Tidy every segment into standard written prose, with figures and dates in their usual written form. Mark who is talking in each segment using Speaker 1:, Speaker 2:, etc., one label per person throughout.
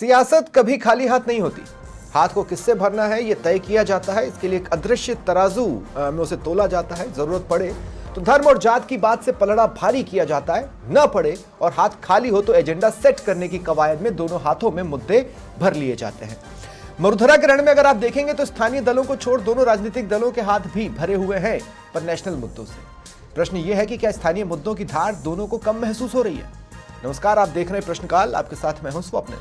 Speaker 1: सियासत कभी खाली हाथ नहीं होती। हाथ को किससे भरना है ये तय किया जाता है। इसके लिए एक अदृश्य तराजू में उसे तोला जाता है। जरूरत पड़े तो धर्म और जात की बात से पलड़ा भारी किया जाता है। न पड़े और हाथ खाली हो तो एजेंडा सेट करने की कवायद में दोनों हाथों में मुद्दे भर लिए जाते हैं। मरुधरा के रण में अगर आप देखेंगे तो स्थानीय दलों को छोड़ दोनों राजनीतिक दलों के हाथ भी भरे हुए हैं, पर नेशनल मुद्दों से। प्रश्न यह है कि क्या स्थानीय मुद्दों की धार दोनों को कम महसूस हो रही है? नमस्कार, आप देख रहे हैं प्रश्नकाल। आपके साथ मैं हूं स्वप्निल।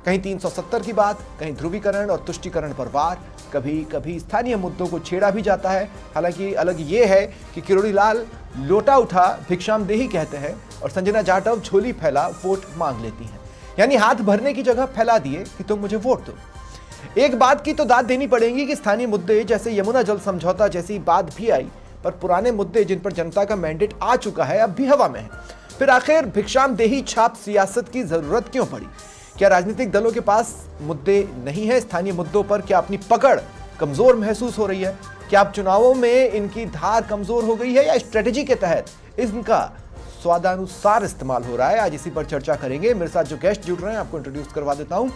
Speaker 1: कहीं 370 की बात, कहीं ध्रुवीकरण और तुष्टीकरण पर वार, कभी कभी स्थानीय मुद्दों को छेड़ा भी जाता है। हालांकि अलग ये है कि किरोड़ी लाल लोटा उठा भिक्षामदेही कहते हैं और संजना जाटव झोली फैला वोट मांग लेती हैं। यानी हाथ भरने की जगह फैला दिए कि तुम मुझे वोट दो। एक बात की तो दाद देनी पड़ेगी कि स्थानीय मुद्दे जैसे यमुना जल समझौता जैसी बात भी आई, पर पुराने मुद्दे जिन पर जनता का मैंडेट आ चुका है अब भी हवा में है। फिर आखिर भिक्षामदेही छाप सियासत की जरूरत क्यों पड़ी? क्या राजनीतिक दलों के पास मुद्दे नहीं है? स्थानीय मुद्दों पर क्या अपनी पकड़ कमजोर महसूस हो रही है? क्या अब चुनावों में इनकी धार कमजोर हो गई है या स्ट्रेटेजी के तहत इनका स्वादानुसार इस्तेमाल हो रहा है? आज इसी पर चर्चा करेंगे। मेरे साथ जो गेस्ट जुड़ रहे हैं आपको इंट्रोड्यूस करवा देता हूं।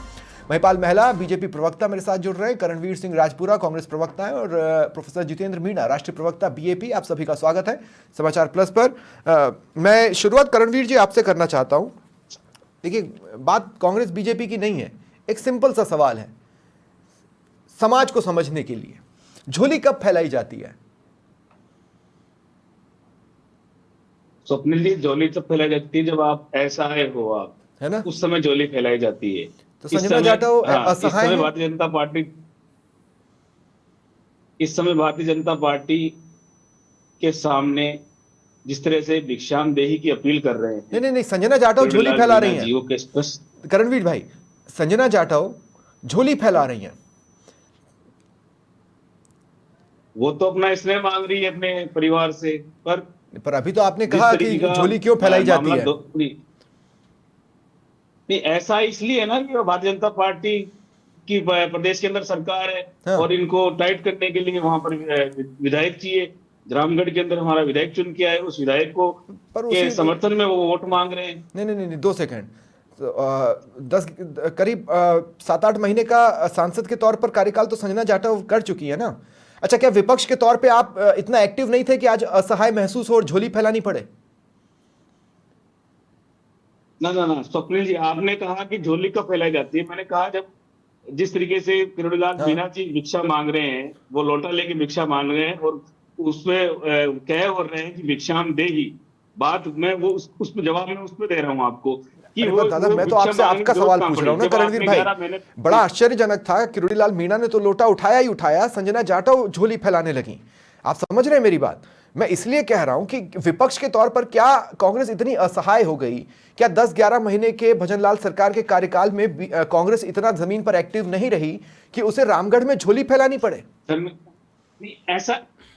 Speaker 1: महिपाल महला बीजेपी प्रवक्ता मेरे साथ जुड़ रहे हैं, करणवीर सिंह राजपुरा कांग्रेस प्रवक्ता है और प्रोफेसर जितेंद्र मीणा राष्ट्रीय प्रवक्ता बीएपी। आप सभी का स्वागत है समाचार प्लस पर। मैं शुरुआत करणवीर जी आपसे करना चाहता हूं। देखिए, बात कांग्रेस बीजेपी की नहीं है, एक सिंपल सा सवाल है समाज को समझने के लिए। झोली कब फैलाई जाती है?
Speaker 2: स्वप्निल जी, झोली तब फैलाई जाती है जब आप ऐसा हो, आप
Speaker 1: है ना,
Speaker 2: उस समय झोली फैलाई जाती है।
Speaker 1: तो संजना जाटव
Speaker 2: इस
Speaker 1: असहाय
Speaker 2: समय
Speaker 1: है।
Speaker 2: भारतीय जनता पार्टी के सामने जिस तरह से भिक्षामदेही की अपील कर रहे हैं,
Speaker 1: नहीं, संजना जाटव झोली
Speaker 2: किरोड़ीलाल
Speaker 1: फैला रही
Speaker 2: मीणा
Speaker 1: हैं।
Speaker 2: जी, वो के स्पष्ट।
Speaker 1: करणवीर भाई, संजना जाटव झोली फैला रही हैं।
Speaker 2: वो तो अपना स्नेह मांग रही है अपने परिवार से,
Speaker 1: पर अभी तो आपने
Speaker 2: जिस
Speaker 1: कहा
Speaker 2: तरीके
Speaker 1: कि
Speaker 2: का
Speaker 1: झोली क्यों फैलाई जाती
Speaker 2: मामला
Speaker 1: है?
Speaker 2: नहीं, ऐसा इसलिए है ना कि भारतीय जनता पार्टी की प्रदेश के अंदर सरकार है।
Speaker 1: हाँ।
Speaker 2: और इनको टाइट करने के लिए वहां पर विधायक चाहिए। रामगढ़ के अंदर हमारा विधायक चुन के आए, उस विधायक को
Speaker 1: पर
Speaker 2: के
Speaker 1: उसी
Speaker 2: समर्थन में वो वोट मांग रहे हैं।
Speaker 1: नहीं, 2 सेकंड। तो, 10 करीब 7-8 महीने का सांसद के तौर पर कार्यकाल तो संजना जाटव कर चुकी है ना। अच्छा, क्या विपक्ष के तौर पे आप इतना एक्टिव नहीं थे कि आज असहाय महसूस हो और झोली फैलानी पड़े?
Speaker 2: ना स्वप्निल जी, आपने कहा कि झोली कब फैलाई जाती है। मैंने कहा जब जिस तरीके से किरोड़ीलाल
Speaker 1: हाँ।
Speaker 2: मीणा जी भिक्षा मांग रहे हैं, वो लोटा लेके भिक्षा मांग रहे हैं और उसमें कह और रहे हैं कि भिक्षामदेही बात मैं वो उस जवाब में उस पर दे रहा हूँ आपको कि
Speaker 1: अरे
Speaker 2: वो
Speaker 1: पर दादा, मैं तो
Speaker 2: भिक्षा
Speaker 1: आपसे
Speaker 2: मांगने
Speaker 1: आपका
Speaker 2: की जरूरत
Speaker 1: सवाल
Speaker 2: कहाँ
Speaker 1: पूछ
Speaker 2: पड़ी
Speaker 1: रहा हूँ ना
Speaker 2: जब
Speaker 1: करणवीर
Speaker 2: आपने
Speaker 1: भाई।
Speaker 2: 11 महीने।
Speaker 1: बड़ा आश्चर्यजनक था, किरोड़ीलाल मीणा ने तो लोटा उठाया ही उठाया, संजना जाटव झोली फैलाने लगी। आप समझ रहे हैं मेरी बात? मैं इसलिए कह रहा हूं कि विपक्ष के तौर पर क्या कांग्रेस इतनी असहाय हो गई? क्या 10-11 महीने के भजनलाल सरकार के कार्यकाल में कांग्रेस इतना जमीन पर एक्टिव नहीं रही कि उसे रामगढ़ में झोली फैलानी पड़े?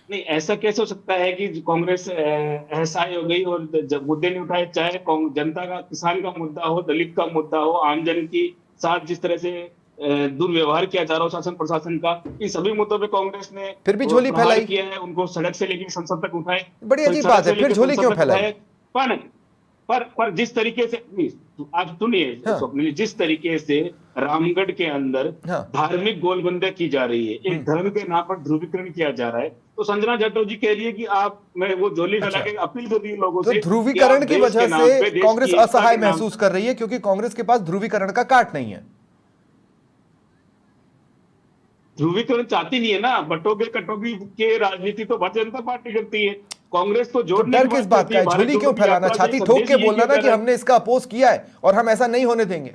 Speaker 2: नहीं, ऐसा कैसे हो सकता है कि कांग्रेस असहाय हो गई और जब मुद्दे नहीं उठाए, चाहे जनता का, किसान का मुद्दा हो, दलित का मुद्दा हो, आमजन की साथ जिस तरह से दुर्व्यवहार किया जा रहा हो शासन प्रशासन का, इन सभी मुद्दों पे कांग्रेस ने
Speaker 1: फिर भी झोली
Speaker 2: प्रहार
Speaker 1: फैलाई।
Speaker 2: किया है। उनको सड़क से लेकर संसद तक उठाए,
Speaker 1: बड़ी अजीब
Speaker 2: सड़क
Speaker 1: बात
Speaker 2: से
Speaker 1: है, फिर
Speaker 2: लेकर
Speaker 1: झोली क्यों
Speaker 2: संसद तक
Speaker 1: फैलाई?
Speaker 2: उठाए। पर जिस तरीके से, आप सुनिए
Speaker 1: हाँ।
Speaker 2: स्वप्निल, जिस तरीके से रामगढ़ के अंदर
Speaker 1: हाँ।
Speaker 2: धार्मिक गोलबंदी की जा रही है, एक धर्म के नाम पर ध्रुवीकरण किया जा रहा है, तो संजना जाटव जी कह रही है कि आप, मैं वो झोली फैला
Speaker 1: अच्छा,
Speaker 2: के अपील कर रही है लोगों
Speaker 1: तो
Speaker 2: से कि आप
Speaker 1: ध्रुवीकरण की
Speaker 2: देश
Speaker 1: वजह
Speaker 2: के नाम
Speaker 1: से
Speaker 2: पे, देश
Speaker 1: कांग्रेस
Speaker 2: की एकता
Speaker 1: असहाय
Speaker 2: के नाम।
Speaker 1: महसूस कर रही है क्योंकि कांग्रेस के पास ध्रुवीकरण का कार्ड नहीं है।
Speaker 2: ध्रुवीकरण चाहती नहीं है ना, बटोगे कटोगी के राजनीति तो भारतीय जनता पार्टी करती है। कांग्रेस को
Speaker 1: तो
Speaker 2: जोड़ने
Speaker 1: डर
Speaker 2: की
Speaker 1: किस
Speaker 2: बात
Speaker 1: बात
Speaker 2: करती
Speaker 1: का
Speaker 2: है।
Speaker 1: है?
Speaker 2: भारत
Speaker 1: झोली
Speaker 2: जोड़ो
Speaker 1: क्यों
Speaker 2: की
Speaker 1: फैलाना?
Speaker 2: यात्रा से
Speaker 1: छाती ठोक
Speaker 2: संदेश
Speaker 1: के
Speaker 2: ये
Speaker 1: बोलना
Speaker 2: किया
Speaker 1: ना
Speaker 2: जा
Speaker 1: कि
Speaker 2: रहा है।
Speaker 1: हमने इसका अपोज किया है और हम ऐसा नहीं होने देंगे।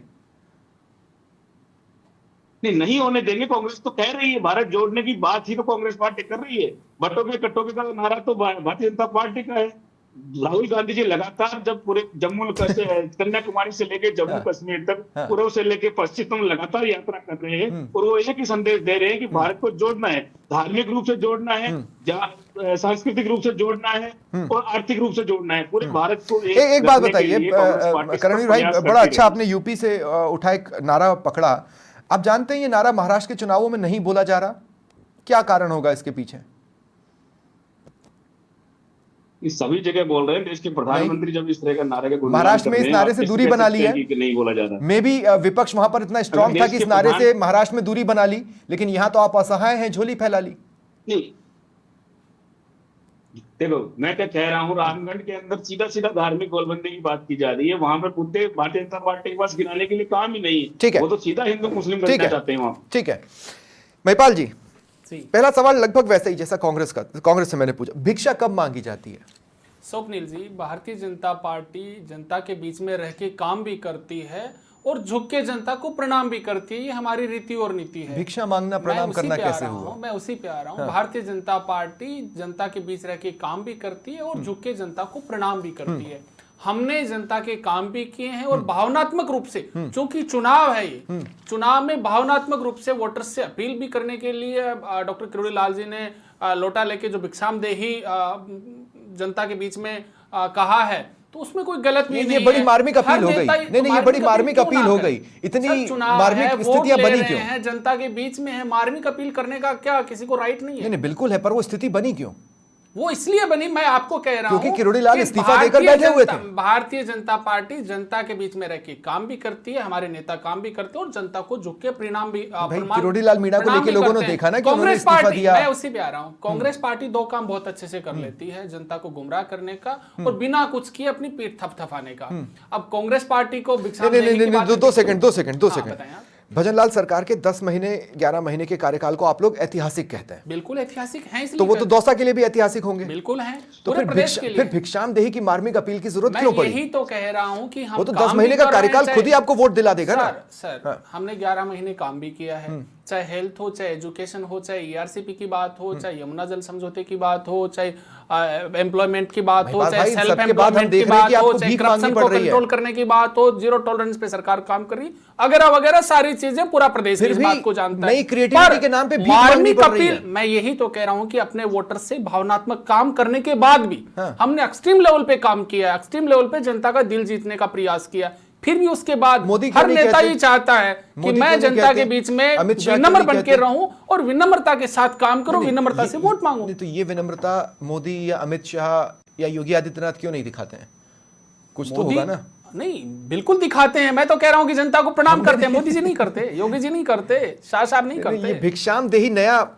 Speaker 2: नहीं होने देंगे। कांग्रेस तो कह रही है, भारत जोड़ने की बात ही तो कांग्रेस पार्टी कर रही है। बटोगे कटोगे का नारा तो भारतीय जनता पार्टी का है। राहुल गांधी जी लगातार जब पूरे कन्याकुमारी से लेके जम्मू
Speaker 1: हाँ।
Speaker 2: कश्मीर तक,
Speaker 1: हाँ।
Speaker 2: पूर्व से लेके पश्चिम तक लगातार यात्रा कर रहे हैं और वो एक ही संदेश दे रहे हैं कि भारत को जोड़ना है, धार्मिक रूप से जोड़ना है, सांस्कृतिक रूप से जोड़ना है और आर्थिक रूप से जोड़ना है। पूरे भारत को
Speaker 1: एक बात
Speaker 2: रखने के
Speaker 1: बताइए
Speaker 2: लिए कांग्रेस पार्टी
Speaker 1: करणवीर
Speaker 2: सतत
Speaker 1: भाई,
Speaker 2: प्रयास
Speaker 1: बड़ा
Speaker 2: करती
Speaker 1: अच्छा
Speaker 2: रही।
Speaker 1: आपने यूपी से उठा एक नारा पकड़ा। आप जानते हैं ये नारा महाराष्ट्र के चुनावों में नहीं बोला जा रहा, क्या कारण होगा इसके पीछे?
Speaker 2: ये सभी जगह बोल रहे हैं। देश के प्रधानमंत्री जब इस तरह का नारे का गुणगान
Speaker 1: महाराष्ट्र में
Speaker 2: कर
Speaker 1: इस
Speaker 2: रहे हैं,
Speaker 1: नारे
Speaker 2: आप
Speaker 1: से
Speaker 2: कैसे
Speaker 1: दूरी
Speaker 2: कह
Speaker 1: बना
Speaker 2: सकते
Speaker 1: ली
Speaker 2: हैं
Speaker 1: है।
Speaker 2: कि नहीं बोला जा रहा।
Speaker 1: मे भी विपक्ष वहां पर इतना स्ट्रांग था
Speaker 2: देश
Speaker 1: कि
Speaker 2: के
Speaker 1: इस नारे
Speaker 2: प्रधान-
Speaker 1: से महाराष्ट्र में दूरी बना ली, लेकिन यहां तो आप असहाय हैं, झोली फैला ली।
Speaker 2: नहीं, देखो मैं क्या कह रहा हूँ, रामगढ़ के अंदर सीधा सीधा धार्मिक गोलबंदी की बात की जा रही है। वहां पर मुद्दे भारतीय जनता पार्टी के पास गिनाने के लिए काम ही नहीं
Speaker 1: ठीक है।
Speaker 2: वो तो सीधा हिंदू मुस्लिम
Speaker 1: ठीक
Speaker 2: करना
Speaker 1: है,
Speaker 2: चाहते हैं वहां।
Speaker 1: ठीक है। महिपाल जी,
Speaker 3: जी
Speaker 1: पहला सवाल लगभग वैसा ही जैसा कांग्रेस से मैंने पूछा, भिक्षा कब मांगी जाती है?
Speaker 3: स्वप्निल जी, भारतीय जनता पार्टी जनता के बीच में रह के काम भी करती है और झुक के जनता को प्रणाम भी करती है। ये हमारी रीति और नीति है।
Speaker 1: भिक्षा मांगना प्रणाम करना कैसे हुआ?
Speaker 3: मैं उसी पे आ रहा हूँ। भारतीय जनता पार्टी जनता के बीच रह के काम भी करती है और झुक के जनता को प्रणाम भी करती है। हमने जनता के काम भी किए हैं और भावनात्मक रूप से, क्योंकि चुनाव है ये, चुनाव में भावनात्मक रूप से वोटर्स से अपील भी करने के लिए डॉक्टर किरोड़ी लाल जी ने लोटा लेके जो भिक्षामदेही जनता के बीच में कहा है, तो उसमें कोई गलत भी नहीं
Speaker 1: ये बड़ी
Speaker 3: है।
Speaker 1: मार्मिक
Speaker 3: हर
Speaker 1: अपील हो गई।
Speaker 3: नेता
Speaker 1: नहीं, ये बड़ी मार्मिक
Speaker 3: क्यों
Speaker 1: अपील
Speaker 3: ना
Speaker 1: हो
Speaker 3: करे?
Speaker 1: गई। इतनी
Speaker 3: सर, चुनाव
Speaker 1: मार्मिक
Speaker 3: है, वोट
Speaker 1: स्थितियां
Speaker 3: ले
Speaker 1: बनी
Speaker 3: रहे
Speaker 1: क्यों?
Speaker 3: हैं, जनता के बीच में है, मार्मिक अपील करने का क्या किसी को राइट नहीं है?
Speaker 1: नहीं, बिल्कुल है, पर वो स्थिति बनी क्यों?
Speaker 3: वो इसलिए बनी, मैं आपको कह रहा हूं,
Speaker 1: क्योंकि किरोड़ी लाल
Speaker 3: कि
Speaker 1: इस्तीफा देकर
Speaker 3: भारतीय
Speaker 1: बैठे हुए
Speaker 3: जनता-
Speaker 1: थे।
Speaker 3: भारतीय जनता पार्टी जनता के बीच में रह के काम भी करती है, हमारे नेता काम भी करते हैं और जनता को झुक के परिणाम भी
Speaker 1: किरोड़ी लाल मीणा को लेके लोगों ने देखा ना कि उन्होंने
Speaker 3: कांग्रेस
Speaker 1: इस्तीफा
Speaker 3: पार्टी,
Speaker 1: दिया।
Speaker 3: मैं उसी पे आ रहा हूँ। कांग्रेस पार्टी दो काम बहुत अच्छे से कर लेती है, जनता को गुमराह करने का और बिना कुछ किए अपनी पीठ थपथपाने का। अब कांग्रेस पार्टी को भिक्षाम देने की बात-
Speaker 1: दो सेकंड
Speaker 3: हाँ, बताएं आप।
Speaker 1: भजन लाल सरकार के 10 महीने 11 महीने के कार्यकाल को आप लोग ऐतिहासिक कहते हैं,
Speaker 3: बिल्कुल ऐतिहासिक है, इसलिए
Speaker 1: तो वो तो
Speaker 3: कहते
Speaker 1: दौसा के लिए भी ऐतिहासिक होंगे।
Speaker 3: हैं। बिल्कुल है,
Speaker 1: तो
Speaker 3: पूरे प्रदेश के लिए।
Speaker 1: फिर भिक्षामदेही की मार्मिक अपील की जरूरत
Speaker 3: मैं
Speaker 1: क्यों पड़ी?
Speaker 3: यही तो कह रहा हूं कि हम
Speaker 1: वो तो
Speaker 3: काम
Speaker 1: 10 महीने
Speaker 3: भी
Speaker 1: का
Speaker 3: कर रहे हैं,
Speaker 1: कार्यकाल
Speaker 3: चाहे-
Speaker 1: खुद ही आपको वोट दिला देगा ना।
Speaker 3: सर हमने 11 महीने काम भी किया है, चाहे हेल्थ हो, चाहे एजुकेशन हो, चाहे ईआरसीपी की बात हो, चाहे यमुना जल समझौते की बात हो, चाहे एम्प्लॉयमेंट की बात हो,
Speaker 1: भाई,
Speaker 3: चाहे
Speaker 1: सबके
Speaker 3: सेल्फ
Speaker 1: बाद हम
Speaker 3: एम्प्लॉयमेंट की
Speaker 1: देख रहे हैं
Speaker 3: बात
Speaker 1: कि
Speaker 3: हो,
Speaker 1: आपको
Speaker 3: चाहे
Speaker 1: भीख
Speaker 3: करप्शन
Speaker 1: मांगनी
Speaker 3: को
Speaker 1: पड़ रही है।
Speaker 3: कंट्रोल करने की बात हो, जीरो टॉलरेंस पे सरकार काम कर रही है, वगैरह वगैरह सारी चीजें पूरा प्रदेश
Speaker 1: फिर
Speaker 3: इस
Speaker 1: भी
Speaker 3: बात को जानता है।
Speaker 1: नई creativity
Speaker 3: पर
Speaker 1: के नाम पे भीख मांगनी
Speaker 3: मार्मिक
Speaker 1: पड़ रही
Speaker 3: अपील,
Speaker 1: है।
Speaker 3: मैं यही तो कह रहा हूं कि अपने वोटर से भावनात्मक काम करने के बाद भी
Speaker 1: हाँ।
Speaker 3: हमने एक्सट्रीम लेवल पे काम किया, एक्सट्रीम लेवल पे जनता का दिल जीतने का प्रयास किया। फिर भी उसके बाद
Speaker 1: मोदी क्यों
Speaker 3: हर
Speaker 1: नहीं
Speaker 3: नेता
Speaker 1: कहते?
Speaker 3: ये चाहता है कि
Speaker 1: मोदी
Speaker 3: मैं
Speaker 1: क्यों नहीं
Speaker 3: जनता
Speaker 1: कहते?
Speaker 3: के बीच में
Speaker 1: अमित शाह क्यों
Speaker 3: विनम्र
Speaker 1: नहीं
Speaker 3: बन के
Speaker 1: कहते?
Speaker 3: रहूं और विनम्रता के साथ काम करूं, विनम्रता से वोट मांगूं।
Speaker 1: नहीं, तो ये विनम्रता मोदी या अमित शाह या योगी आदित्यनाथ क्यों नहीं दिखाते हैं? कुछ तो
Speaker 3: मोदी
Speaker 1: होगा ना।
Speaker 3: नहीं, बिल्कुल दिखाते हैं। मैं तो कह रहा हूं कि जनता को प्रणाम करते हैं। मोदी जी नहीं करते, योगी जी नहीं करते, शाह साहब नहीं
Speaker 1: ये
Speaker 3: करते।
Speaker 1: भिक्षामदेही नया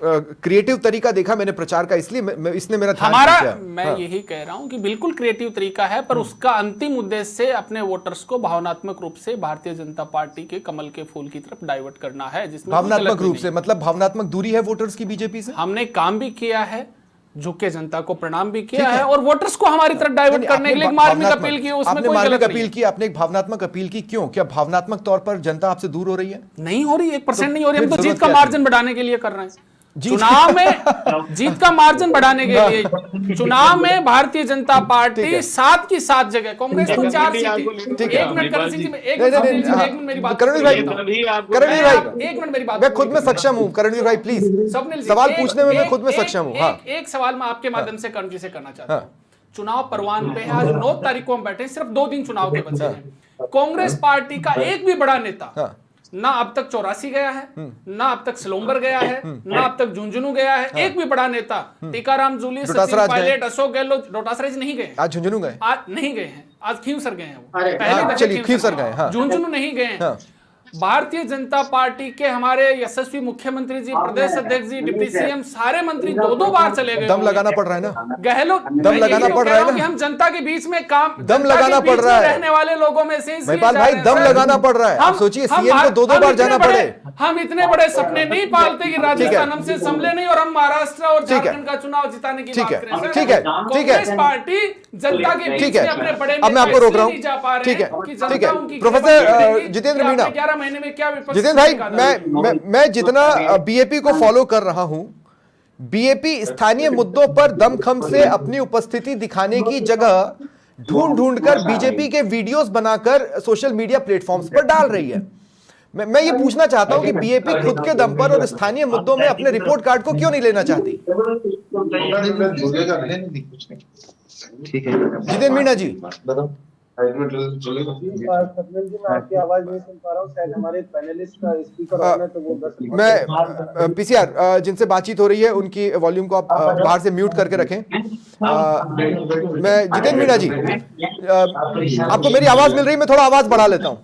Speaker 1: क्रिएटिव तरीका देखा मैंने प्रचार का, इसलिए इसने मेरा ध्यान
Speaker 3: हमारा
Speaker 1: खींचा।
Speaker 3: मैं
Speaker 1: हाँ।
Speaker 3: यही कह रहा हूं कि बिल्कुल क्रिएटिव तरीका है, पर उसका अंतिम उद्देश्य अपने वोटर्स को भावनात्मक रूप से भारतीय जनता पार्टी के कमल के फूल की तरफ डाइवर्ट करना है, जिसमें कोई गलत
Speaker 1: भावनात्मक
Speaker 3: भी
Speaker 1: रूप
Speaker 3: नहीं।
Speaker 1: से मतलब भावनात्मक दूरी है वोटर्स की बीजेपी से।
Speaker 3: हमने काम भी किया है, झुक के जनता को प्रणाम भी किया है और वोटर्स को हमारी तरफ डाइवर्ट करने के लिए एक मार्मिक अपील की, उसमें
Speaker 1: आपने
Speaker 3: कोई
Speaker 1: मार्मिक
Speaker 3: गलत नहीं
Speaker 1: अपील
Speaker 3: है।
Speaker 1: की, आपने एक भावनात्मक अपील की, क्यों? क्या भावनात्मक तौर पर जनता आपसे दूर हो रही है?
Speaker 3: नहीं हो रही, 1% नहीं हो रही। हम
Speaker 1: फिर
Speaker 3: तो
Speaker 1: जरूरत
Speaker 3: जीत का
Speaker 1: क्या थी?
Speaker 3: मार्जिन बढ़ाने के लिए कर रहे हैं। चुनाव में जीत का मार्जिन बढ़ाने के लिए, चुनाव में भारतीय जनता पार्टी 7 की 7 जगह, कांग्रेस को 4 सीटें।
Speaker 1: ठीक है।
Speaker 3: एक मिनट करण सिंह जी, एक
Speaker 1: नहीं,
Speaker 3: मिनट मेरी बात
Speaker 1: करणवीर भाई, करणवीर भाई,
Speaker 3: एक मिनट मेरी बात,
Speaker 1: मैं खुद में सक्षम हूँ। करणवीर भाई प्लीज,
Speaker 3: स्वप्निल जी,
Speaker 1: सवाल
Speaker 3: एक-
Speaker 1: पूछने में मैं
Speaker 3: एक-
Speaker 1: खुद में
Speaker 3: एक-
Speaker 1: सक्षम हूँ।
Speaker 3: एक-
Speaker 1: हाँ,
Speaker 3: एक सवाल मैं आपके माध्यम से करण जी से करना चाहता
Speaker 1: हाँ।
Speaker 3: हूँ। चुनाव परवान पे है, आज 9 तारीख को हम बैठे, सिर्फ 2 दिन चुनाव के बचे हैं। कांग्रेस पार्टी का एक भी बड़ा नेता
Speaker 1: हाँ।
Speaker 3: ना अब तक 84 गया है, ना अब तक सिलोम्बर गया है, ना अब तक झुंझुनू गया है। एक भी बड़ा नेता, टीकाराम जूली, सचिन
Speaker 1: डोटासरा गए।
Speaker 3: पायलट, अशोक गहलोत, डोटासरा नहीं गए,
Speaker 1: आज झुंझुनू गए।
Speaker 3: आज नहीं गए हैं, आज खींवसर गए हैं वो।
Speaker 2: अरे,
Speaker 3: पहले
Speaker 1: हाँ,
Speaker 3: दफे
Speaker 1: चलिए, खींवसर गए, हाँ।
Speaker 3: झुंझुनू नहीं गए हैं।
Speaker 1: हाँ।
Speaker 3: भारतीय जनता पार्टी के हमारे यशस्वी मुख्यमंत्री जी, प्रदेश अध्यक्ष जी, डिप्टी सीएम, सारे मंत्री 2-2 बार चले गए।
Speaker 1: दम लगाना पड़ रहा है ना।
Speaker 3: गहलोत,
Speaker 1: दम लगाना पड़ रहा है ना।
Speaker 3: कि हम जनता के बीच में काम,
Speaker 1: दम लगाना पड़ रहा है।
Speaker 3: रहने वाले लोगों में से इसलिए
Speaker 1: महिपाल
Speaker 3: जा
Speaker 1: भाई,
Speaker 3: रहे हैं,
Speaker 1: दम
Speaker 3: सर।
Speaker 1: लगाना पड़ रहा है। आप सोचिए, सीएम को 2-2 बार जाना पड़े।
Speaker 3: हम इतने बड़े सपने नहीं पालते कि राजस्थान हमसे संभले नहीं और हम महाराष्ट्र और झारखंड का चुनाव जिताने की
Speaker 1: ठीक
Speaker 3: बात
Speaker 1: है,
Speaker 3: करें, सर।
Speaker 1: ठीक है, ठीक
Speaker 3: कांग्रेस
Speaker 1: है,
Speaker 3: पार्टी जनता के
Speaker 1: ठीक
Speaker 3: बीच
Speaker 1: है।
Speaker 3: में अपने बड़े
Speaker 1: अब मैं आपको रोक रहा हूं।
Speaker 3: नहीं जा पा रहे
Speaker 1: ठीक है,
Speaker 3: हैं कि
Speaker 1: ठीक
Speaker 3: जनता
Speaker 1: है।
Speaker 3: उनकी
Speaker 1: प्रोफेसर,
Speaker 3: कीमत करेगी
Speaker 1: जितेंद्र
Speaker 3: कि
Speaker 1: मीणा।
Speaker 3: आपने 11 महीने में क्या विपक्ष
Speaker 1: जितेंद्र भाई,
Speaker 3: निकाला है।
Speaker 1: मैं जितना बीएपी को फॉलो कर रहा हूं, बीएपी स्थानीय मुद्दों पर दमखम से अपनी उपस्थिति दिखाने की जगह ढूंढ ढूंढ कर बीजेपी के वीडियोस बनाकर सोशल मीडिया प्लेटफॉर्म्स पर डाल रही है। मैं ये पूछना चाहता हूं कि बीएपी खुद के दम पर और स्थानीय मुद्दों में अपने रिपोर्ट कार्ड को क्यों नहीं लेना चाहती?
Speaker 4: ठीक है,
Speaker 1: जितेंद्र मीणा जी,
Speaker 4: सत्येंद्र जी, मैं आपकी आवाज नहीं सुन पा रहा हूँ, शायद हमारे पैनलिस्ट का स्पीकर ऑन है, तो वो
Speaker 1: मैं पीसीआर जिनसे बातचीत हो रही है उनकी वॉल्यूम को आप बाहर से म्यूट करके रखें। मैं जितेंद्र मीणा जी, आपको मेरी आवाज मिल रही है? मैं थोड़ा आवाज बढ़ा लेता हूँ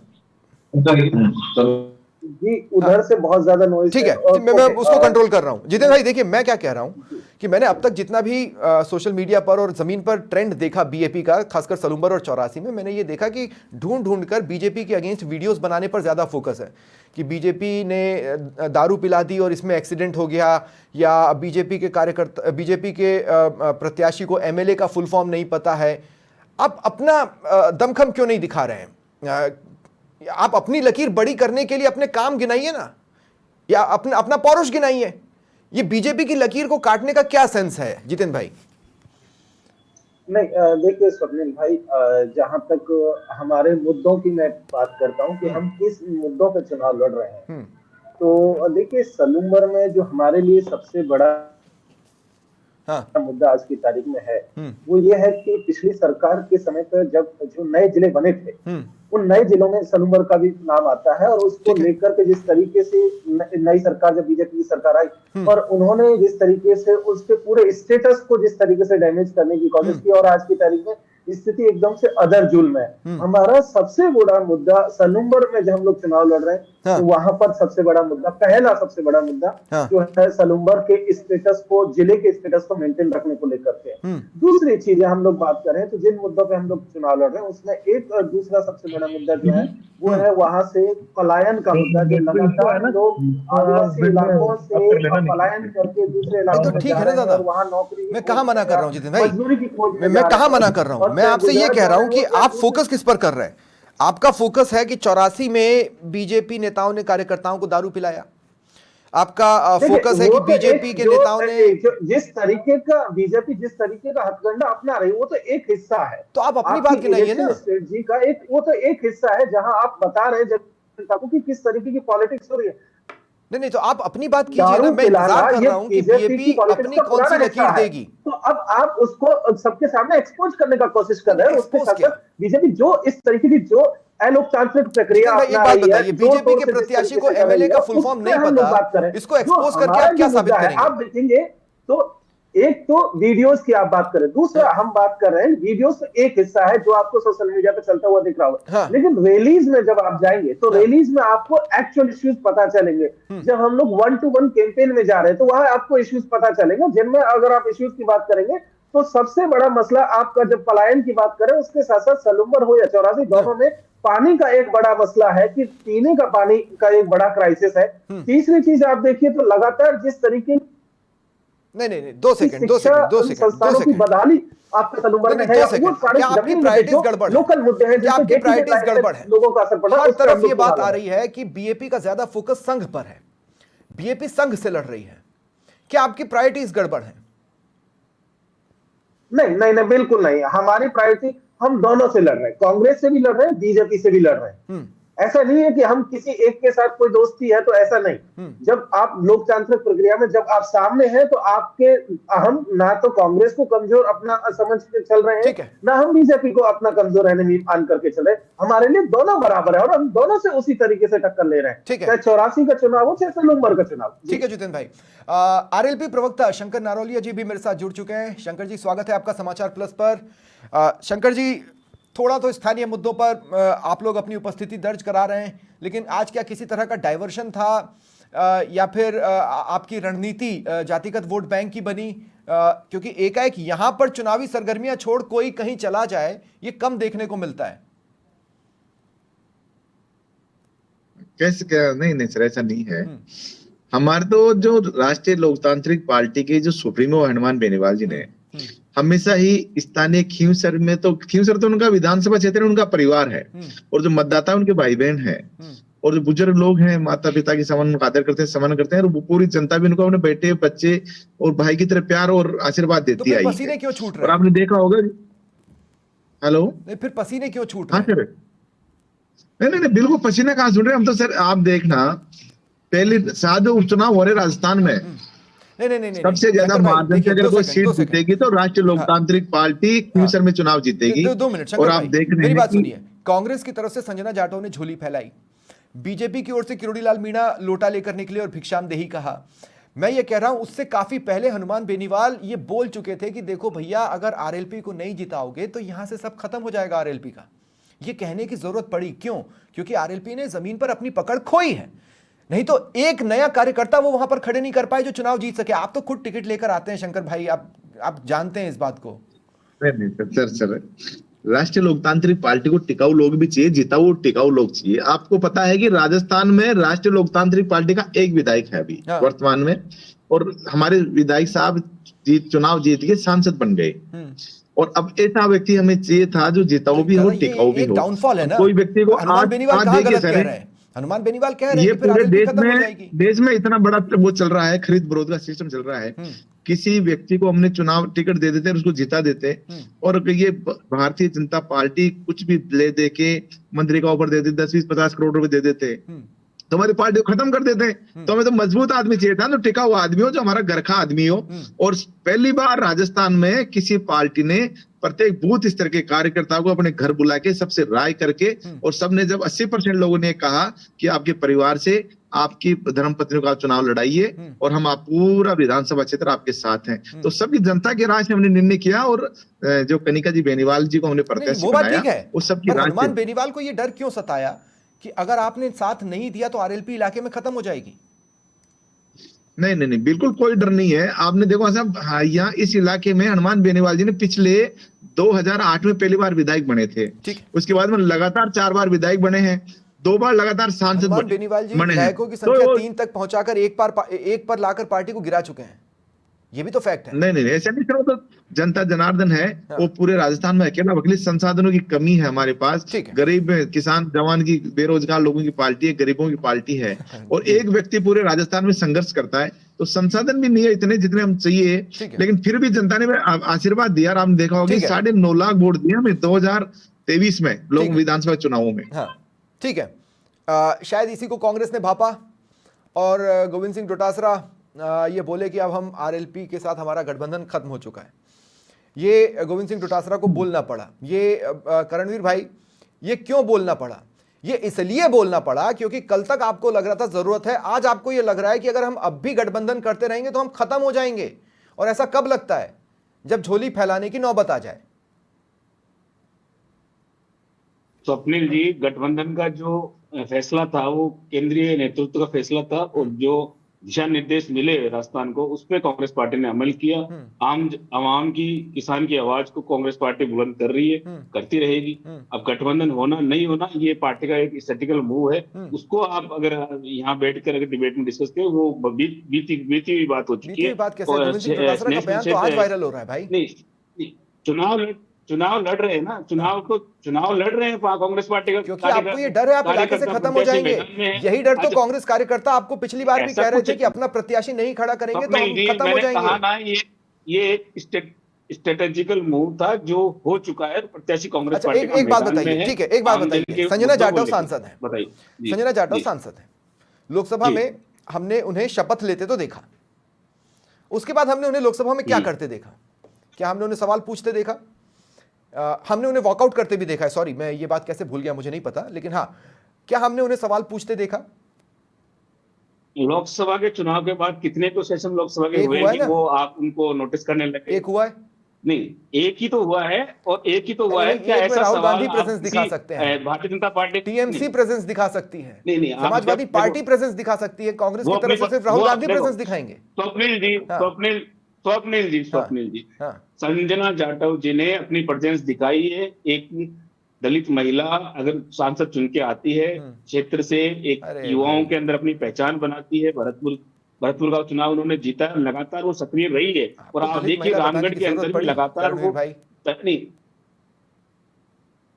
Speaker 4: जी, उधर से बहुत ज्यादा नॉइज
Speaker 1: ठीक है, मैं उसको कंट्रोल कर रहा हूं। जितेंद्र भाई देखिए, मैं क्या कह रहा हूं कि मैंने अब तक जितना भी सोशल मीडिया पर और जमीन पर ट्रेंड देखा बीएपी का, खासकर सलूम्बर और 84 में, मैंने ये देखा कि ढूंढ ढूंढ कर बीजेपी के अगेंस्ट वीडियोस बनाने पर ज्यादा फोकस है कि बीजेपी ने दारू पिला दी और इसमें एक्सीडेंट हो गया, या बीजेपी के कार्यकर्ता, बीजेपी के प्रत्याशी को एमएलए का फुल फॉर्म नहीं पता है। आप अपना दमखम क्यों नहीं दिखा रहे हैं? आप अपनी लकीर बड़ी करने के लिए अपने काम गिनाइए ना, या अपना पौरुष गिनाइए। ये बीजेपी की लकीर को काटने का क्या सेंस है जितेंद्र भाई?
Speaker 4: नहीं, देखिए स्वप्निल भाई, जहां तक हमारे मुद्दों की मैं बात करता हूं कि हम किस मुद्दों पे चुनाव लड़ रहे हैं, तो देखिए सलूम्बर में जो हमारे लिए सबसे बड़ा मुद्दा आज की तारीख में है, वो ये है कि पिछली सरकार के समय पर जब जो नए जिले बने थे, उन नए जिलों में सलूम्बर का भी नाम आता है, और उसको लेकर के जिस तरीके से नई सरकार, जब बीजेपी की सरकार आई और उन्होंने जिस तरीके से उसके पूरे स्टेटस को जिस तरीके से डैमेज करने की कोशिश की, और आज की तारीख में स्थिति एकदम से अदर जुल्म है। हमारा सबसे बड़ा मुद्दा सलूम्बर में जब हम लोग चुनाव लड़ रहे हैं, तो वहां पर सबसे बड़ा मुद्दा, पहला सबसे बड़ा मुद्दा जो है सलूम्बर के स्टेटस को, जिले के स्टेटस को मेंटेन रखने को लेकर के। दूसरी चीजें हम लोग बात करें तो जिन मुद्दों पे हम लोग चुनाव लड़ रहे हैं, उसमें एक दूसरा सबसे बड़ा मुद्दा जो है वो है वहां से पलायन का मुद्दा, जो लगातार लोग आदिवासी इलाकों से पलायन करके दूसरे इलाकों में जा रहे हैं और वहां नौकरी।
Speaker 1: मैं कहाँ मना कर रहा हूँ जितेंद्र भाई,
Speaker 4: मजदूरी की खोज में
Speaker 1: मैं कहाँ मना कर रहा हूँ? मैं आपसे ये कह रहा हूँ कि आप फोकस किस पर कर रहे हैं? आपका फोकस है कि 84 में बीजेपी नेताओं ने कार्यकर्ताओं को दारू पिलाया, आपका फोकस है कि बीजेपी के नेताओं ने
Speaker 4: जिस तरीके का बीजेपी जिस तरीके का हथकंडा अपना रही, वो तो एक हिस्सा है।
Speaker 1: तो आप अपनी बात गिनाइए ना,
Speaker 4: स्ट्रेटजी का एक, वो तो एक हिस्सा है जहां आप बता रहे हैं जनता को कि किस तरीके की पॉलिटिक्स हो रही है।
Speaker 1: नहीं, तो आप अपनी बात कीजिए ना, मैं इंतजार कर रहा हूं कि बीजेपी अपनी कौन सी लकीर देगी।
Speaker 4: तो अब आप उसको सबके सामने एक्सपोज करने का कोशिश कर रहे हैं। उसके साथ बीजेपी जो इस तरीके की जो अलोकतांत्रिक प्रक्रिया अपना रही है,
Speaker 1: बीजेपी के प्रत्याशी को एमएलए का फुल फॉर्म नहीं पता, इसको एक्सपोज करके आप क्या साबित करेंगे?
Speaker 4: आप देखेंगे तो एक तो वीडियोस की आप बात करें, दूसरा हम बात कर रहे हैं वीडियोस एक हिस्सा है जो आपको सोशल मीडिया पे चलता हुआ दिख रहा होगा, लेकिन रैलीज में जब आप जाएंगे तो रैलीज में आपको एक्चुअल इश्यूज पता चलेंगे। जब हम लोग 1-to-1 कैंपेन में जा रहे हैं तो वहां आपको इश्यूज पता चलेंगे, जिनमें अगर आप इश्यूज की बात करेंगे तो सबसे बड़ा मसला आपका, जब पलायन की बात करें उसके साथ साथ सलूम्बर हो या 84, दोनों में पानी का एक बड़ा मसला है कि पीने का पानी का एक बड़ा क्राइसिस है। तीसरी चीज आप देखिए तो लगातार जिस तरीके
Speaker 1: नहीं 2 सेकंड
Speaker 4: की बदहाली आपके सलूम्बर में है,
Speaker 1: वो आपकी प्रायोरिटीज गड़बड़,
Speaker 4: लोकल मुद्दे हैं,
Speaker 1: आपकी प्रायोरिटीज गड़बड़ है,
Speaker 4: लोगों का असर पड़ा।
Speaker 1: हर तरफ ये बात आ रही है कि बीएपी का ज्यादा फोकस संघ पर है, बीएपी संघ से लड़ रही है। क्या आपकी प्रायोरिटीज गड़बड़ है?
Speaker 4: नहीं, बिल्कुल नहीं। हमारी प्रायोरिटी, हम दोनों से लड़ रहे हैं, कांग्रेस से भी लड़ रहे हैं, बीजेपी से भी लड़ रहे हैं। ऐसा नहीं है कि हम किसी एक के साथ कोई दोस्ती है, तो ऐसा नहीं। जब आप लोकतांत्रिक प्रक्रिया में जब आप सामने हैं तो आपके, हम ना तो कांग्रेस को कमजोर अपना समझ के चल रहे हैं, ना हम बीजेपी को अपना कमजोर रहने मान करके चल रहे हैं। हमारे लिए दोनों बराबर है और हम दोनों से उसी तरीके से टक्कर ले रहे हैं, चाहे 84 का चुनाव हो चाहे सलूम्बर का चुनाव।
Speaker 1: ठीक है जितेंद्र भाई। आरएलपी प्रवक्ता शंकर नारोलिया जी भी मेरे साथ जुड़ चुके हैं। शंकर जी, स्वागत है आपका समाचार प्लस पर। शंकर जी, थोड़ा तो स्थानीय मुद्दों पर आप लोग अपनी उपस्थिति दर्ज करा रहे हैं, लेकिन आज क्या किसी तरह का डाइवर्शन था या फिर आपकी रणनीति जातिगत वोट बैंक की बनी? क्योंकि एकाएक यहां पर चुनावी सरगर्मियां छोड़ कोई कहीं चला जाए, ये कम देखने को मिलता है।
Speaker 5: कैसे? क्या? नहीं सर, ऐसा नहीं है। हमारे तो जो राष्ट्रीय लोकतांत्रिक पार्टी के जो सुप्रीमो हनुमान बेनीवाल जी ने हमेशा ही स्थानीय खींवसर में, तो खींवसर तो उनका विधानसभा क्षेत्र है, उनका परिवार है, और जो मतदाता उनके भाई बहन है, और जो बुजुर्ग लोग हैं, माता पिता की समान आदर करते हैं, सम्मान करते हैं, और पूरी जनता भी उनको अपने बेटे, बच्चे और भाई की तरह प्यार और आशीर्वाद देती है।
Speaker 1: पसीने क्यों छूट रहे?
Speaker 5: और आपने देखा होगा, हेलो,
Speaker 1: फिर पसीने क्यों छूट रहे?
Speaker 5: सर नहीं, बिल्कुल पसीने कहाँ छूट रहे? हम तो सर, आप देखना, पहले शायद उपचुनाव हो रहे राजस्थान में,
Speaker 1: नहीं,
Speaker 5: सबसे ज्यादा
Speaker 1: शंकर भाई,
Speaker 5: मार्जिन
Speaker 1: देखिए,
Speaker 5: से अगर
Speaker 1: 2
Speaker 5: कोई
Speaker 1: सेकंड,
Speaker 5: सीट
Speaker 1: 2 सेकंड।
Speaker 5: जीतेगी तो राष्ट्रीय लोकतांत्रिक पार्टी क्यूसर में चुनाव जीतेगी।
Speaker 1: 2 मिनट
Speaker 5: और
Speaker 1: शंकर
Speaker 5: आप
Speaker 1: भाई,
Speaker 5: देख रहे
Speaker 1: मेरी
Speaker 5: हैं
Speaker 1: बात
Speaker 5: कि
Speaker 1: सुनिए। कांग्रेस की तरफ से संजना जाटव ने झोली फैलाई, बीजेपी की ओर से किरोड़ीलाल मीणा लोटा लेकर निकले और भिक्षामदेही कहा। मैं ये कह रहा हूं उससे काफी पहले हनुमान बेनीवाल ये बोल चुके थे कि देखो भैया, अगर आरएलपी को नहीं जिताओगे तो यहां से सब खत्म हो जाएगा आरएलपी का। ये कहने की जरूरत पड़ी क्यों? क्योंकि आरएलपी ने जमीन पर अपनी पकड़ खोई है। नहीं तो एक नया कार्यकर्ता वो वहां पर खड़े नहीं कर पाए जो चुनाव जीत सके। आप तो खुद टिकट लेकर आते हैं शंकर भाई, आप जानते हैं इस बात को।
Speaker 5: नहीं सर, राष्ट्रीय लोकतांत्रिक पार्टी को टिकाऊ लोग भी चाहिए, जिताऊ टिकाऊ लोग चाहिए। आपको पता है कि राजस्थान में राष्ट्रीय लोकतांत्रिक पार्टी का एक विधायक है अभी वर्तमान में, और हमारे विधायक साहब चुनाव जीत के सांसद बन गए। और अब ऐसा व्यक्ति हमें चाहिए था जो जिताऊ भी हो, टिकाऊ भी हो।
Speaker 1: डाउनफॉल है ना।
Speaker 5: कोई व्यक्ति को
Speaker 1: हनुमान बेनीवाल कहां गलत कह रहे हैं? हनुमान बेनीवाल कह रहे हैं
Speaker 5: ये
Speaker 1: कि फिर
Speaker 5: पूरे
Speaker 1: आरएलपी खत्म हो जाएगी।
Speaker 5: देश में इतना बड़ा वो चल रहा है, खरीद फरोख्त का सिस्टम चल रहा है। किसी व्यक्ति को हमने चुनाव टिकट दे देते हैं, उसको जिता देते, और ये भारतीय जनता पार्टी कुछ भी ले दे के मंत्री का ऑफर दे देते, 10-20-50 करोड़ रुपए दे देते, तो हमारी पार्टी को खत्म कर देते। तो हमें तो मजबूत आदमी चाहिए था, तो टिका हुआ आदमी हो, जो हमारा घर का आदमी हो। और पहली बार राजस्थान में किसी पार्टी ने प्रत्येक बूथ स्तर के कार्यकर्ता को अपने घर बुला के सबसे राय करके, और सबने जब 80% लोगों ने कहा कि आपके परिवार से आपकी धर्मपत्नी का चुनाव लड़ाइए और हम आप पूरा विधानसभा क्षेत्र आपके साथ हैं, तो सभी जनता की राय से हमने निर्णय किया। और जो कनिका जी बेनीवाल जी को हमने प्रत्याशी बनाया, उस सबकी राय।
Speaker 1: हनुमान बेनीवाल को ये डर क्यों सताया कि अगर आपने साथ नहीं दिया तो आरएलपी इलाके में खत्म हो जाएगी?
Speaker 5: नहीं, बिल्कुल कोई डर नहीं है। आपने देखो साहब, यहाँ इस इलाके में हनुमान बेनीवाल जी ने पिछले 2008 में पहली बार विधायक बने थे, उसके बाद में लगातार 4 बार विधायक बने हैं, 2 बार लगातार सांसद
Speaker 1: बेनीवाल जी विधायकों की संख्या 3 तक पहुंचाकर एक पर लाकर पार्टी को गिरा चुके हैं। ये भी तो फैक्ट है।
Speaker 5: नहीं, ऐसा नहीं करो, तो जनता जनार्दन है। वो पूरे राजस्थान में अकेला वकील संसाधनों की कमी है हमारे पास। गरीब किसान जवान की, बेरोजगार लोगों की पार्टी है, गरीबों की पार्टी है। और एक व्यक्ति पूरे राजस्थान में संघर्ष करता है, तो संसाधन भी नहीं है इतने जितने हम चाहिए। लेकिन फिर भी जनता ने आशीर्वाद दिया। आपने देखा होगा 9.5 लाख वोट दिए हमें 2023 में लोग विधानसभा चुनावों में।
Speaker 1: ठीक है, शायद इसी को कांग्रेस ने भापा और गोविंद सिंह डोटासरा ये बोले कि अब हम आरएलपी के साथ हमारा गठबंधन खत्म हो चुका है। ये गोविंद सिंह डोटासरा को बोलना पड़ा। ये करणवीर भाई, ये क्यों बोलना पड़ा? ये इसलिए बोलना पड़ा क्योंकि कल तक आपको लग रहा था जरूरत है, आज आपको ये लग रहा है कि अगर हम अब भी गठबंधन करते रहेंगे तो हम खत्म हो जाएंगे। और ऐसा कब लगता है? जब झोली फैलाने की नौबत आ जाए।
Speaker 2: स्वप्निल जी, गठबंधन का जो फैसला था वो केंद्रीय नेतृत्व का फैसला था, और जो दिशा निर्देश मिले राजस्थान को, उसमें कांग्रेस पार्टी ने अमल किया। आवाम की, किसान की आवाज को कांग्रेस पार्टी बुलंद कर रही है, करती रहेगी। अब गठबंधन होना नहीं होना ये पार्टी का एक स्ट्रेटेजिकल मूव है। उसको आप अगर यहाँ बैठकर अगर डिबेट में डिस्कस करें, वो बीती हुई बात हो चुकी है।
Speaker 1: तो आज वायरल हो रहा है भाई।
Speaker 2: नहीं, चुनाव लड़ रहे हैं ना, चुनाव लड़ रहे हैं कांग्रेस पार्टी का।
Speaker 1: क्योंकि आपको ये डर है आप इलाके से खत्म हो जाएंगे। यही डर तो कांग्रेस कार्यकर्ता आपको पिछली बार भी कह रहे थे कि अपना प्रत्याशी नहीं खड़ा करेंगे तो हम खत्म हो जाएंगे।
Speaker 2: ये एक स्ट्रेटेजिकल मूव था जो हो चुका है। प्रत्याशी कांग्रेस पार्टी का।
Speaker 1: एक बात बताइए, ठीक है, एक बात बताइए। संजना जाटव सांसद है,
Speaker 2: बताइए।
Speaker 1: संजना जाटव सांसद है। लोकसभा में हमने उन्हें शपथ लेते तो देखा, उसके बाद हमने उन्हें लोकसभा में क्या करते देखा? क्या हमने उन्हें सवाल पूछते देखा? हमने उन्हें वॉकआउट करते भी देखा है। सॉरी, मैं ये बात कैसे भूल गया मुझे नहीं पता, लेकिन हाँ, क्या हमने उन्हें सवाल पूछते देखा?
Speaker 2: लोकसभा के चुनाव के बाद कितने तो सेशन लोकसभा के हुए कि वो आप उनको नोटिस करने लगे?
Speaker 1: एक हुआ है?
Speaker 2: नहीं, एक ही तो हुआ है। और एक ही तो हुआ है। क्या ऐसा
Speaker 1: राहुल गांधी प्रेजेंस दिखा सकते हैं,
Speaker 2: Bharatiya Janata party
Speaker 1: TMC presence दिखा सकती है,
Speaker 2: नहीं,
Speaker 1: समाजवादी पार्टी प्रेजेंस दिखा सकती है, कांग्रेस की तरफ से सिर्फ राहुल गांधी प्रेजेंस दिखाएंगे।
Speaker 2: स्वप्निल जी, संजना जाटव जी ने अपनी प्रेजेंस दिखाई है। एक दलित महिला अगर सांसद चुन के आती है क्षेत्र से, एक युवाओं के अंदर अपनी पहचान बनाती है। भरतपुर का चुनाव उन्होंने जीता, लगातार वो सक्रिय रही है। और आप देखिए रामगढ़ के अंदर भी लगातार वो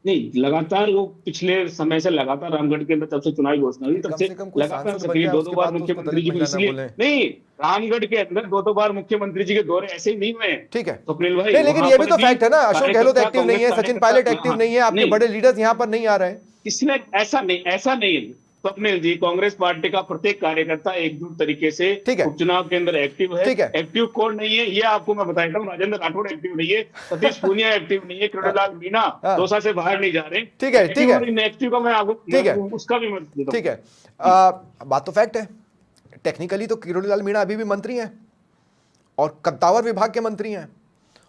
Speaker 2: नहीं लगातार वो पिछले समय से लगातार रामगढ़ के अंदर तब से चुनावी घोषणा हुई, तब से लगातार सक्रिय। 2 बार मुख्यमंत्री जी को इसलिए नहीं, रामगढ़ के अंदर 2 बार मुख्यमंत्री जी के दौरे ऐसे ही नहीं हुए।
Speaker 1: ठीक है
Speaker 2: स्वप्निल भाई,
Speaker 1: लेकिन ये भी तो फैक्ट है ना, अशोक गहलोत एक्टिव नहीं है, सचिन पायलट एक्टिव नहीं है, आपके बड़े लीडर्स यहाँ पर नहीं आ रहे हैं।
Speaker 2: इसने ऐसा नहीं स्वप्निल जी, कांग्रेस पार्टी का प्रत्येक कार्यकर्ता एकजुट तरीके से
Speaker 1: ठीक है।
Speaker 2: उपचुनाव के अंदर एक्टिव है।
Speaker 1: ठीक है।
Speaker 2: एक्टिव कौन नहीं है ये आपको मैं बताता हूँ। राजेंद्र राठौड़ एक्टिव नहीं है, सतीश पूनिया एक्टिव नहीं है, किरोड़ीलाल मीणा
Speaker 1: हाँ।
Speaker 2: दौसा से बाहर नहीं जा रहे।
Speaker 1: ठीक है, ठीक है।
Speaker 2: इनएक्टिव का मैं आपको
Speaker 1: ठीक है।
Speaker 2: उसका भी मत देता हूं।
Speaker 1: ठीक है, बात तो फैक्ट है। टेक्निकली तो किरोड़ीलाल मीणा अभी भी मंत्री हैं और कद्दावर विभाग के मंत्री हैं,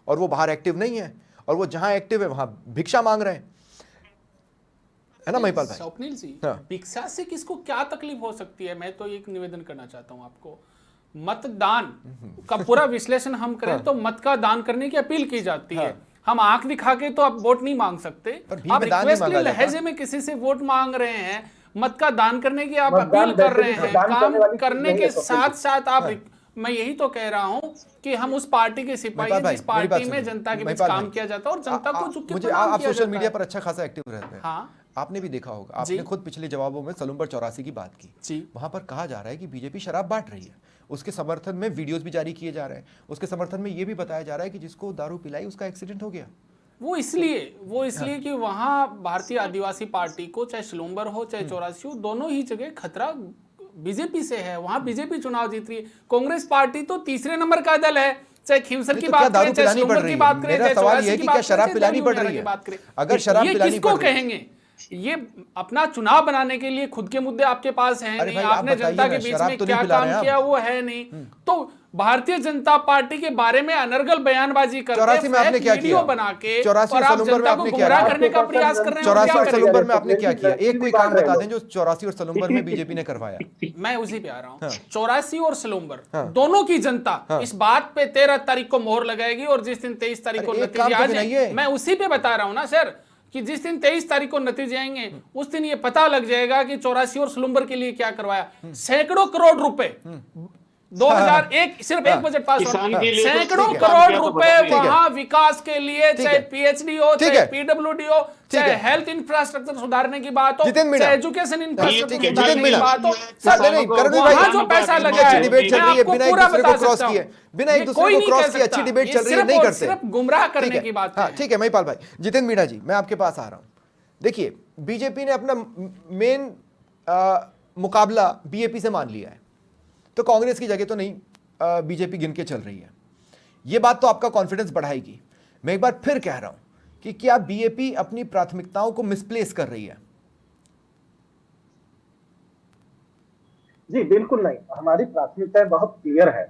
Speaker 1: और वो बाहर एक्टिव नहीं है, और वो जहां एक्टिव है वहां भिक्षा मांग रहे हैं, है ना महिपाल भाई?
Speaker 3: स्वप्निल जी,
Speaker 1: हाँ।
Speaker 3: भिक्षा से किसको क्या तकलीफ हो सकती है? मैं तो एक निवेदन करना चाहता हूं आपको। मतदान का पूरा विश्लेषण हम करें तो मत का दान करने की अपील की जाती है। हम आंख दिखा के तो आप वोट नहीं मांग सकते।
Speaker 1: पर भीख
Speaker 3: आप
Speaker 1: में दान नहीं
Speaker 3: रिक्वेस्टली
Speaker 1: मांगा जाता।
Speaker 3: लहजे में किसी से वोट मांग रहे हैं, मत का दान करने की आप
Speaker 4: मतदान
Speaker 3: अपील कर
Speaker 4: वैसे
Speaker 3: रहे
Speaker 4: भी
Speaker 3: हैं।
Speaker 4: दान
Speaker 3: काम
Speaker 4: करने वाली चीज
Speaker 3: करने
Speaker 4: नहीं
Speaker 3: के
Speaker 4: है स्वप्निल
Speaker 3: साथ
Speaker 4: जी।
Speaker 3: साथ आप मैं यही तो कह रहा हूं कि हम उस पार्टी के सिपाही हैं
Speaker 1: महिपाल
Speaker 3: जिस
Speaker 1: भाई, मेरी बात
Speaker 3: पार्टी में
Speaker 1: सुनिए।
Speaker 3: जनता के बीच
Speaker 1: महिपाल
Speaker 3: काम
Speaker 1: भाई,
Speaker 3: किया जाता है और जनता को झुक के
Speaker 1: मुझे
Speaker 3: प्रणाम
Speaker 1: आप
Speaker 3: किया
Speaker 1: सोशल
Speaker 3: जाता
Speaker 1: मीडिया
Speaker 3: है।
Speaker 1: पर अच्छा खासा एक्टिव रहते हैं।
Speaker 3: हाँ।
Speaker 1: आपने भी देखा होगा,
Speaker 3: जी।
Speaker 1: आपने खुद पिछले जवाबों में सलूम्बर 84 की बात की।
Speaker 3: जी।
Speaker 1: वहां पर कहा जा रहा है कि बीजेपी शराब बांट रही है, उसके समर्थन में वीडियोस भी जारी किए जा रहे हैं, उसके समर्थन में यह भी बताया जा रहा है कि जिसको दारू पिलाई उसका एक्सीडेंट हो गया।
Speaker 3: वो इसलिए कि वहां भारतीय आदिवासी पार्टी को, चाहे सलूम्बर हो चाहे 84 हो, दोनों ही जगह खतरा बीजेपी से है। वहां बीजेपी चुनाव जीत रही है। कांग्रेस पार्टी तो तीसरे नंबर का दल है। चाहे खींवसर की
Speaker 1: तो क्या
Speaker 3: बात
Speaker 1: दारू
Speaker 3: करें, चाहे
Speaker 1: पिलानी पड़
Speaker 3: सलूम्बर
Speaker 1: रही
Speaker 3: की
Speaker 1: है?
Speaker 3: बात करें,
Speaker 1: मेरा
Speaker 3: चाहे
Speaker 1: सवाल
Speaker 3: 84
Speaker 1: ये है
Speaker 3: की
Speaker 1: कि
Speaker 3: बात
Speaker 1: क्या
Speaker 3: करें,
Speaker 1: शराब
Speaker 3: चाहे
Speaker 1: पिलानी
Speaker 3: दारू
Speaker 1: पड़
Speaker 3: वगैरह
Speaker 1: रही
Speaker 3: की
Speaker 1: है?
Speaker 3: बात करें।
Speaker 1: अगर शराब
Speaker 3: ये
Speaker 1: पिलानी
Speaker 3: किसको
Speaker 1: पड़ रही है?
Speaker 3: कहेंगे? ये अपना चुनाव बनाने के लिए खुद के मुद्दे आपके पास हैं
Speaker 1: अरे
Speaker 3: नहीं,
Speaker 1: भाई, आप
Speaker 3: आपने
Speaker 1: बताइए
Speaker 3: जनता
Speaker 1: ना,
Speaker 3: के बीच
Speaker 1: शराब
Speaker 3: में
Speaker 1: तो नहीं
Speaker 3: क्या
Speaker 1: पिला रहे
Speaker 3: काम
Speaker 1: हैं
Speaker 3: किया
Speaker 1: आप।
Speaker 3: वो है नहीं। तो भारतीय जनता पार्टी के बारे में अनर्गल बयानबाजी करके
Speaker 1: 84 में आपने क्या
Speaker 3: वीडियो
Speaker 1: किया?
Speaker 3: बना के
Speaker 1: 84
Speaker 3: और आप
Speaker 1: सलूम्बर में
Speaker 3: जनता को
Speaker 1: आपने क्या
Speaker 3: गुमराह
Speaker 1: किया?
Speaker 3: करने का प्रयास कर रहे हैं।
Speaker 1: 84 और
Speaker 3: क्या
Speaker 1: सलूम्बर
Speaker 3: करें?
Speaker 1: में आपने क्या किया? एक कोई काम बता दें जो 84 और सलूम्बर में
Speaker 4: ठीक,
Speaker 1: बीजेपी ने करवाया।
Speaker 3: मैं उसी पे आ रहा हूँ।
Speaker 1: हाँ।
Speaker 3: 84 और सलूम्बर
Speaker 1: हाँ।
Speaker 3: दोनों की जनता
Speaker 1: हाँ।
Speaker 3: इस बात पे 13 तारीख को मोहर लगाएगी, और जिस दिन 23 तारीख को
Speaker 1: अरे एक
Speaker 3: नतीजे
Speaker 1: काम तो
Speaker 3: आ
Speaker 1: गिनाइए।
Speaker 3: जाए, मैं उसी पे बता रहा हूँ ना सर, कि जिस दिन 23 तारीख को नतीजे आएंगे उस दिन ये पता लग जाएगा कि 84 और सलूम्बर के लिए क्या करवाया। सैकड़ों करोड़ रुपए 2001 सिर्फ एक बजट पास
Speaker 2: किसान
Speaker 3: हुआ।
Speaker 2: के लिए तो
Speaker 3: सैकड़ों
Speaker 2: ठीक है।
Speaker 3: करोड़
Speaker 2: किया तो
Speaker 3: रुपए
Speaker 2: बता दीजिए।
Speaker 3: वहां विकास के लिए, चाहे
Speaker 1: है।
Speaker 3: पीएचडी हो,
Speaker 1: ठीक
Speaker 3: चाहे
Speaker 1: है।
Speaker 3: पीडब्ल्यूडी हो, चाहे
Speaker 1: है।
Speaker 3: हेल्थ इंफ्रास्ट्रक्चर सुधारने की बात हो,
Speaker 1: जितेंद्र मीणा।
Speaker 3: चाहे एजुकेशन
Speaker 1: ठीक
Speaker 3: इंफ्रास्ट्रक्चर
Speaker 1: है,
Speaker 3: सुधारने
Speaker 1: जितेंद्र
Speaker 3: की
Speaker 1: मीणा।
Speaker 3: बात हो,
Speaker 1: सब नहीं, करणवीर भाई,
Speaker 3: वहां जो पैसा लगा
Speaker 1: अच्छी
Speaker 3: है,
Speaker 1: डिबेट चल
Speaker 3: मैं
Speaker 1: रही है,
Speaker 3: आपको
Speaker 1: बिना एक
Speaker 3: पूरा
Speaker 1: दूसरे
Speaker 3: बता
Speaker 1: को क्रॉस
Speaker 3: सकता
Speaker 1: किए,
Speaker 3: हूं।
Speaker 1: बिना
Speaker 3: ये
Speaker 1: एक दूसरे
Speaker 3: कोई
Speaker 1: को
Speaker 3: नहीं
Speaker 1: क्रॉस
Speaker 3: कह
Speaker 1: किए अच्छी
Speaker 3: सकता।
Speaker 1: डिबेट
Speaker 3: ये
Speaker 1: चल रही है,
Speaker 3: सिर्फ
Speaker 1: नहीं
Speaker 3: और
Speaker 1: करते।
Speaker 3: सिर्फ गुमराह करने
Speaker 1: ठीक है।
Speaker 3: की बात
Speaker 1: हाँ,
Speaker 3: है।
Speaker 1: ठीक है महिपाल भाई। जितेंद्र मीणा जी, मैं आपके पास आ रहा हूं। देखिए, बीजेपी ने अपना मेन मुकाबला बीएपी से मान लिया है, तो कांग्रेस की जगह तो नहीं बीजेपी गिन के चल रही है। यह बात तो आपका कॉन्फिडेंस बढ़ाएगी। मैं एक बार फिर कह रहा हूं कि क्या बीएपी अपनी प्राथमिकताओं को मिसप्लेस कर रही है?
Speaker 4: जी बिल्कुल नहीं, हमारी प्राथमिकताएं बहुत क्लियर है।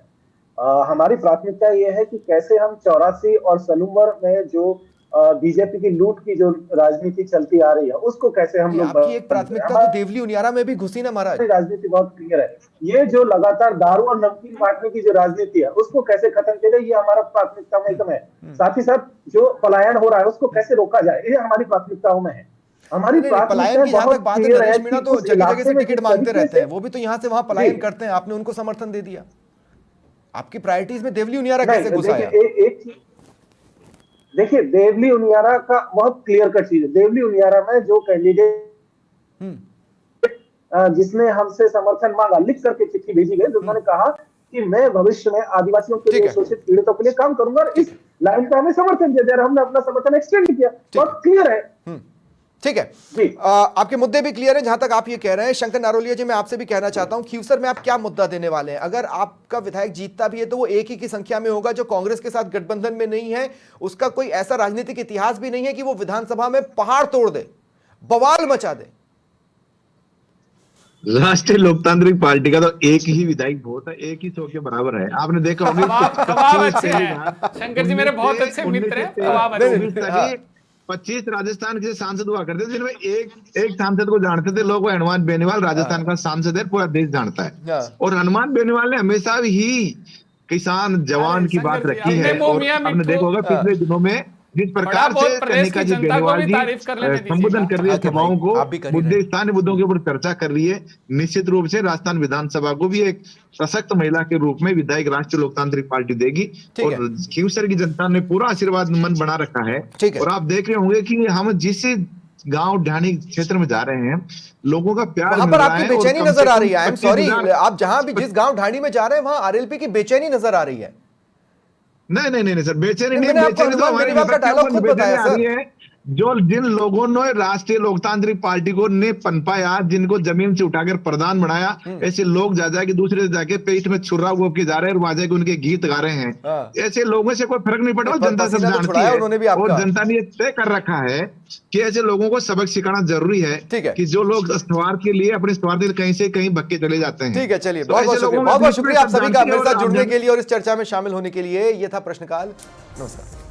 Speaker 4: हमारी प्राथमिकता यह है कि कैसे हम 84 और सलूम्बर में जो बीजेपी की लूट की जो राजनीति चलती आ रही है उसको कैसे हम लोग
Speaker 1: आपकी एक
Speaker 4: बंद करें।
Speaker 1: प्राथमिकता तो देवली उनियारा में भी घुसी ना महाराज।
Speaker 4: हमारी राजनीति बहुत क्लियर है। ये जो लगातार दारू और नमकीन बांटने की जो राजनीति है उसको कैसे खत्म किया जाए, ये हमारा प्राथमिकता में एकदम है। साथ ही साथ जो पलायन हो रहा है उसको कैसे रोका जाए, ये हमारी प्राथमिकताओं में है। हमारी
Speaker 1: पलायन की जहां तक बात है, नरेश मीणा तो जगह जगह से टिकट मांगते रहते हैं, वो भी तो यहां से वहां पलायन करते हैं। आपने उनको समर्थन दे दिया। आपकी प्रायोरिटीज में देवली उनियारा कैसे घुसा है?
Speaker 4: एक चीज देखिए, देवली उनियारा का बहुत क्लियर कट चीज है। देवली उनियारा में जो कैंडिडेट जिसने हमसे समर्थन मांगा, लिख करके चिट्ठी भेजी गई, जिन्होंने कहा कि मैं भविष्य में आदिवासियों के लिए, शोषित पीड़ितों के लिए काम करूंगा, और इस लाइन पे हमें समर्थन दिया जा रहा है। हमने अपना समर्थन एक्सटेंड किया, बहुत क्लियर है।
Speaker 1: ठीक है। आपके मुद्दे भी क्लियर है जहां तक आप ये कह रहे हैं। शंकर नारोलिया जी, मैं आपसे भी कहना चाहता हूं, खीवसर में आप क्या मुद्दा देने वाले हैं? अगर आपका विधायक जीतता भी है तो वो एक ही की संख्या में होगा, जो कांग्रेस के साथ गठबंधन में नहीं है। उसका कोई ऐसा राजनीतिक इतिहास भी नहीं है कि वो विधानसभा में पहाड़ तोड़ दे, बवाल मचा दे।
Speaker 5: राष्ट्रीय लोकतांत्रिक पार्टी का तो एक ही विधायक वोट है, एक ही 100 के बराबर है। आपने देखा
Speaker 3: खवाब अच्छे हैं शंकर जी, मेरे बहुत अच्छे मित्र हैं। खवाब अच्छे।
Speaker 5: 25 राजस्थान के सांसद हुआ करते थे, जिनमें एक सांसद को जानते थे लोग, वो हनुमान बेनीवाल राजस्थान का सांसद है, पूरा देश जानता है। और हनुमान बेनीवाल ने हमेशा ही किसान जवान की बात रखी है। और आपने देखा होगा पिछले दिनों में जिस प्रकार से कनिका जी बेनीवाल जी संबोधन कर रही है सभाओं को, मुद्दे, स्थानीय मुद्दों के ऊपर चर्चा कर रही है, निश्चित रूप से राजस्थान विधानसभा को भी एक सशक्त महिला के रूप में विधायक राष्ट्रीय लोकतांत्रिक पार्टी देगी। और खीवसर की जनता ने पूरा आशीर्वाद मन बना रखा है। और आप देख रहे होंगे कि हम जिस गांव ढाणी क्षेत्र में जा रहे हैं, लोगों का प्यार
Speaker 1: वहां पर आपकी बेचैनी नजर आ रही है। आई एम सॉरी, आप जहां भी जिस गांव ढाणी में जा रहे हैं वहां आरएलपी की बेचैनी नजर आ रही है।
Speaker 5: नहीं सर, बेचैनी नहीं,
Speaker 1: बेचैनी तो हमारी
Speaker 5: का डायलॉग खुद बताया सर। जिन लोगों ने राष्ट्रीय लोकतांत्रिक पार्टी को ने पनपाया, जिनको जमीन से उठाकर प्रधान बनाया, ऐसे लोग जाके दूसरे जाके पेट में छुरा गोप के जा रहे हैं और वहां जाके उनके गीत गा रहे हैं। ऐसे लोगों से कोई फर्क नहीं पड़ा, जनता सब जानती है और जनता ने तय कर रखा है कि ऐसे लोगों को सबक सिखाना जरूरी है कि जो लोग स्वार्थ के लिए अपने स्वार्थ कहीं से कहीं भक्के चले जाते हैं।
Speaker 1: ठीक है, चलिए बहुत बहुत शुक्रिया आप सभी का मेरे साथ जुड़ने के लिए और इस चर्चा में शामिल होने के लिए। ये था प्रश्नकाल। नमस्कार।